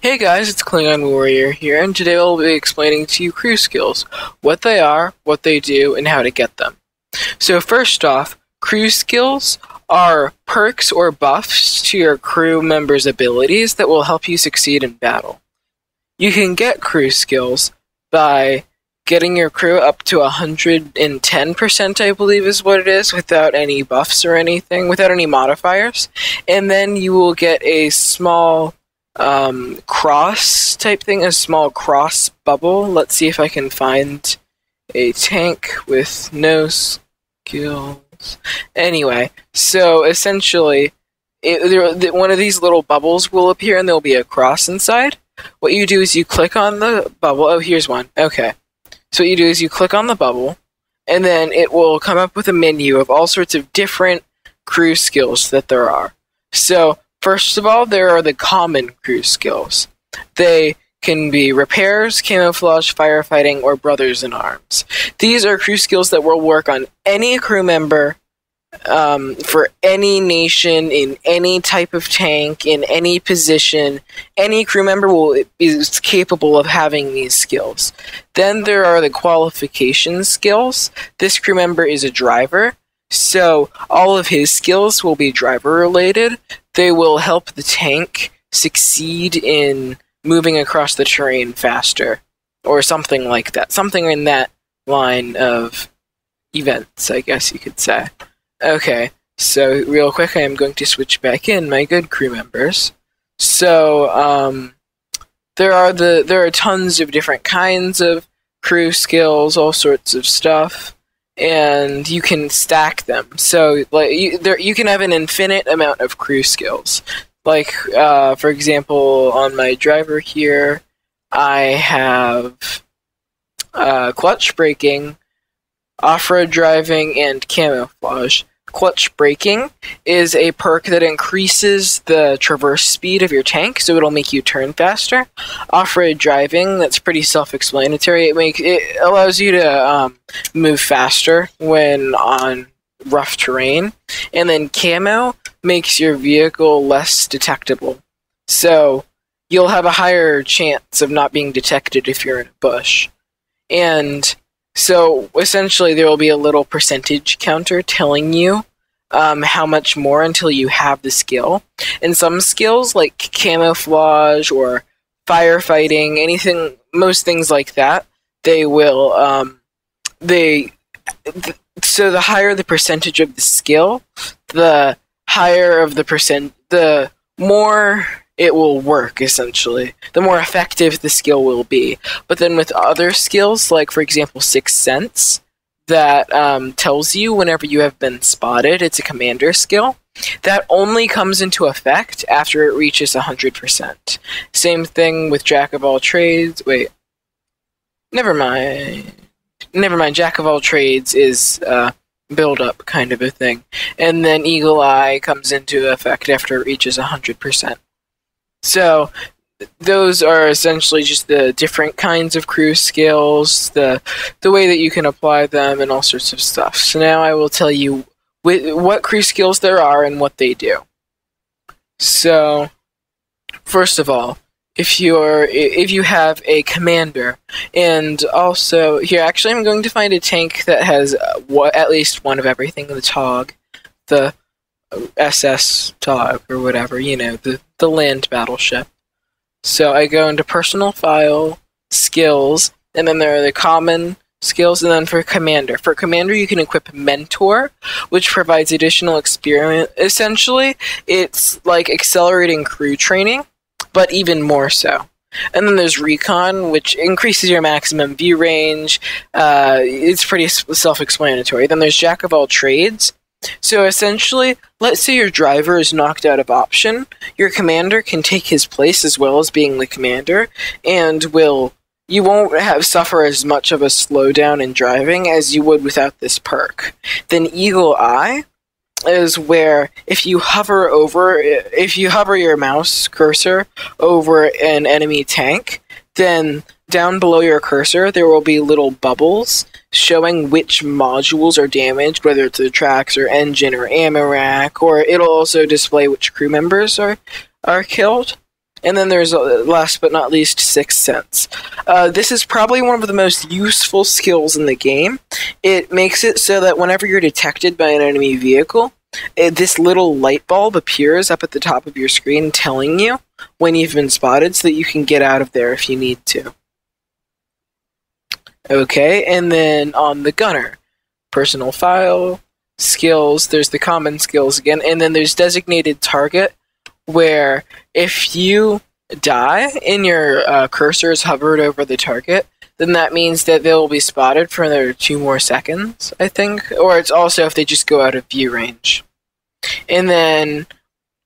Hey guys, it's Klingon Warrior here, and today I'll be explaining to you crew skills, what they are, what they do, and how to get them. So first off, crew skills are perks or buffs to your crew members' abilities that will help you succeed in battle. You can get crew skills by getting your crew up to 110%, I believe is what it is, without any buffs or anything, without any modifiers, and then you will get a small cross type thing, a small cross bubble. Let's see if I can find a tank with no skills. Anyway, so essentially, one of these little bubbles will appear and there'll be a cross inside. What you do is you click on the bubble. Oh, here's one. Okay. So what you do is you click on the bubble, and then it will come up with a menu of all sorts of different crew skills that there are. So, first of all, there are the common crew skills. They can be repairs, camouflage, firefighting, or brothers in arms. These are crew skills that will work on any crew member, for any nation, in any type of tank, in any position. Any crew member is capable of having these skills. Then there are the qualification skills. This crew member is a driver, so all of his skills will be driver related. They will help the tank succeed in moving across the terrain faster, or something like that. Something in that line of events, I guess you could say. Okay, so real quick, I am going to switch back in my good crew members. So, there are tons of different kinds of crew skills, all sorts of stuff, and you can stack them. So, like, you can have an infinite amount of crew skills. Like, for example, on my driver here, I have clutch braking, off-road driving, and camouflage. Clutch braking is a perk that increases the traverse speed of your tank, so it'll make you turn faster. Off-road driving, that's pretty self-explanatory. It allows you to move faster when on rough terrain. And then camo makes your vehicle less detectable. So you'll have a higher chance of not being detected if you're in a bush. And so, essentially, there will be a little percentage counter telling you how much more until you have the skill. And some skills, like camouflage or firefighting, most things like that, they will, so the higher the percentage of the skill, the higher of the more it will work, essentially. The more effective the skill will be. But then with other skills, like, for example, Sixth Sense, that tells you whenever you have been spotted, it's a commander skill, that only comes into effect after it reaches 100%. Same thing with Jack of all trades. Wait. Never mind. Jack of all trades is build-up kind of a thing. And then Eagle Eye comes into effect after it reaches 100%. So, those are essentially just the different kinds of crew skills, the way that you can apply them, and all sorts of stuff. So now I will tell you what crew skills there are and what they do. So, first of all, if you have a commander, and also here, actually, I'm going to find a tank that has at least one of everything: the TOG, the SS TOG, or whatever, the land battleship. So I go into personal file, skills, and then there are the common skills, and then for commander. For commander, you can equip mentor, which provides additional experience. Essentially, it's like accelerating crew training, but even more so. And then there's recon, which increases your maximum view range. It's pretty self-explanatory. Then there's jack of all trades. So essentially, let's say your driver is knocked out of option, your commander can take his place as well as being the commander, and you won't suffer as much of a slowdown in driving as you would without this perk. Then Eagle Eye is where if you hover your mouse cursor over an enemy tank, then down below your cursor there will be little bubbles showing which modules are damaged, whether it's the tracks or engine or ammo rack, or it'll also display which crew members are killed. And then there's, last but not least, Sixth Sense. This is probably one of the most useful skills in the game. It makes it so that whenever you're detected by an enemy vehicle, this little light bulb appears up at the top of your screen telling you when you've been spotted so that you can get out of there if you need to. Okay, and then on the gunner, personal file, skills, there's the common skills again, and then there's designated target, where if you die and your cursor is hovered over the target, then that means that they will be spotted for another 2 more seconds, I think. Or it's also if they just go out of view range. And then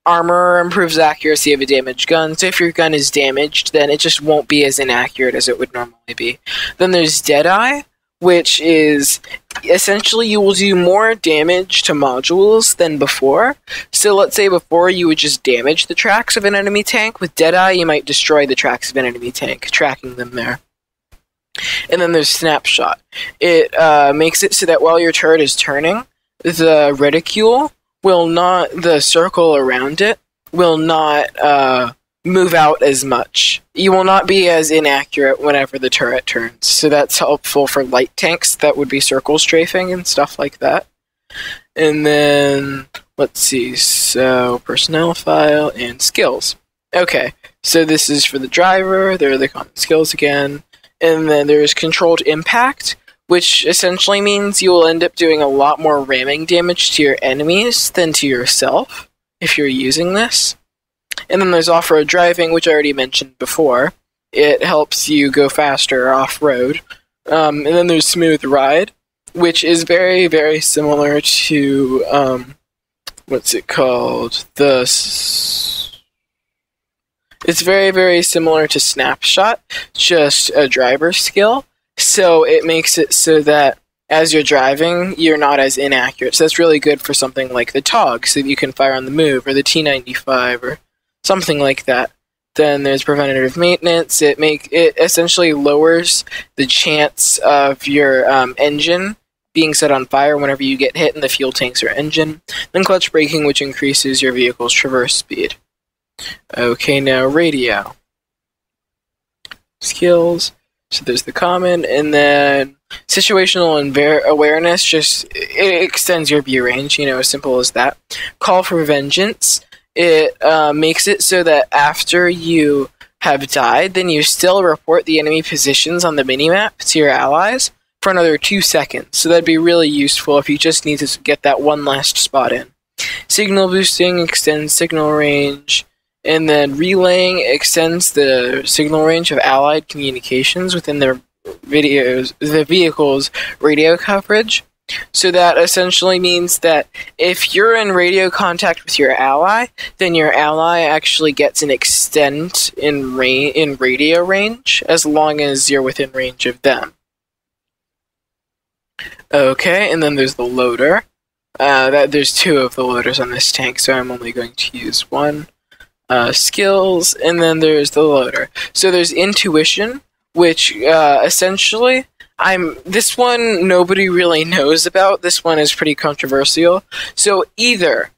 armor improves accuracy of a damaged gun. So if your gun is damaged, then it just won't be as inaccurate as it would normally be. Then there's Deadeye, which is essentially you will do more damage to modules than before. So let's say before you would just damage the tracks of an enemy tank. With Deadeye, you might destroy the tracks of an enemy tank, tracking them there. And then there's Snapshot. It makes it so that while your turret is turning, the reticule will not, the circle around it, will not move out as much. You will not be as inaccurate whenever the turret turns. So that's helpful for light tanks that would be circle strafing and stuff like that. And then, let's see, so personnel file and skills. Okay, so this is for the driver, there are the common skills again. And then there's controlled impact, which essentially means you will end up doing a lot more ramming damage to your enemies than to yourself if you're using this. And then there's off-road driving, which I already mentioned before. It helps you go faster off-road. And then there's smooth ride, which is very, very similar to, what's it called? It's very, very similar to Snapshot, just a driver skill. So it makes it so that as you're driving, you're not as inaccurate. So that's really good for something like the TOG, so that you can fire on the move, or the T95, or something like that. Then there's preventative maintenance. It essentially lowers the chance of your engine being set on fire whenever you get hit in the fuel tanks or engine. Then clutch braking, which increases your vehicle's traverse speed. Okay, now radio. Skills. So there's the common, and then situational awareness, just it extends your view range, as simple as that. Call for vengeance. It makes it so that after you have died, then you still report the enemy positions on the minimap to your allies for another 2 seconds. So that'd be really useful if you just need to get that one last spot in. Signal boosting extends signal range. And then relaying extends the signal range of allied communications within the vehicle's radio coverage. So that essentially means that if you're in radio contact with your ally, then your ally actually gets an extent in radio range as long as you're within range of them. Okay, and then there's the loader. There's 2 of the loaders on this tank, so I'm only going to use one. Skills, and then there's the loader. So there's intuition, which essentially, this one nobody really knows about. This one is pretty controversial. So either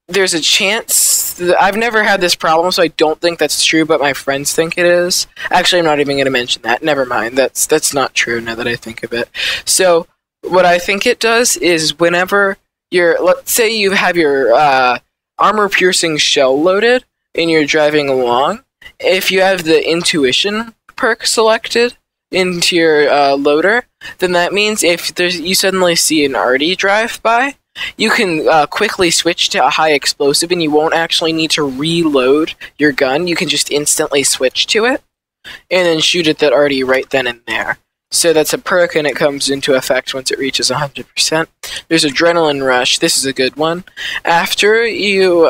there's a chance, I've never had this problem, so I don't think that's true, but my friends think it is. Actually, I'm not even going to mention that. Never mind. That's not true now that I think of it. So what I think it does is whenever let's say you have your armor-piercing shell loaded, and you're driving along, if you have the intuition perk selected into your loader, then that means if you suddenly see an arty drive by, you can quickly switch to a high explosive, and you won't actually need to reload your gun. You can just instantly switch to it, and then shoot at that arty right then and there. So that's a perk, and it comes into effect once it reaches 100%. There's Adrenaline Rush. This is a good one. After you're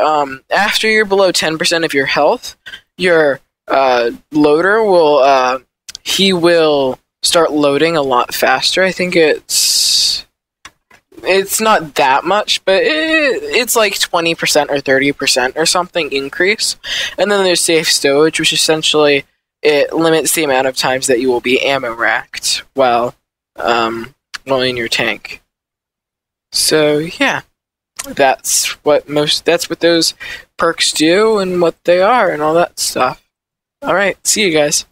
below 10% of your health, your loader will start loading a lot faster. I think it's not that much, but it's like 20% or 30% or something increase. And then there's Safe Stowage, which essentially it limits the amount of times that you will be ammo racked while in your tank. So yeah, that's what those perks do and what they are and all that stuff. Alright, see you guys.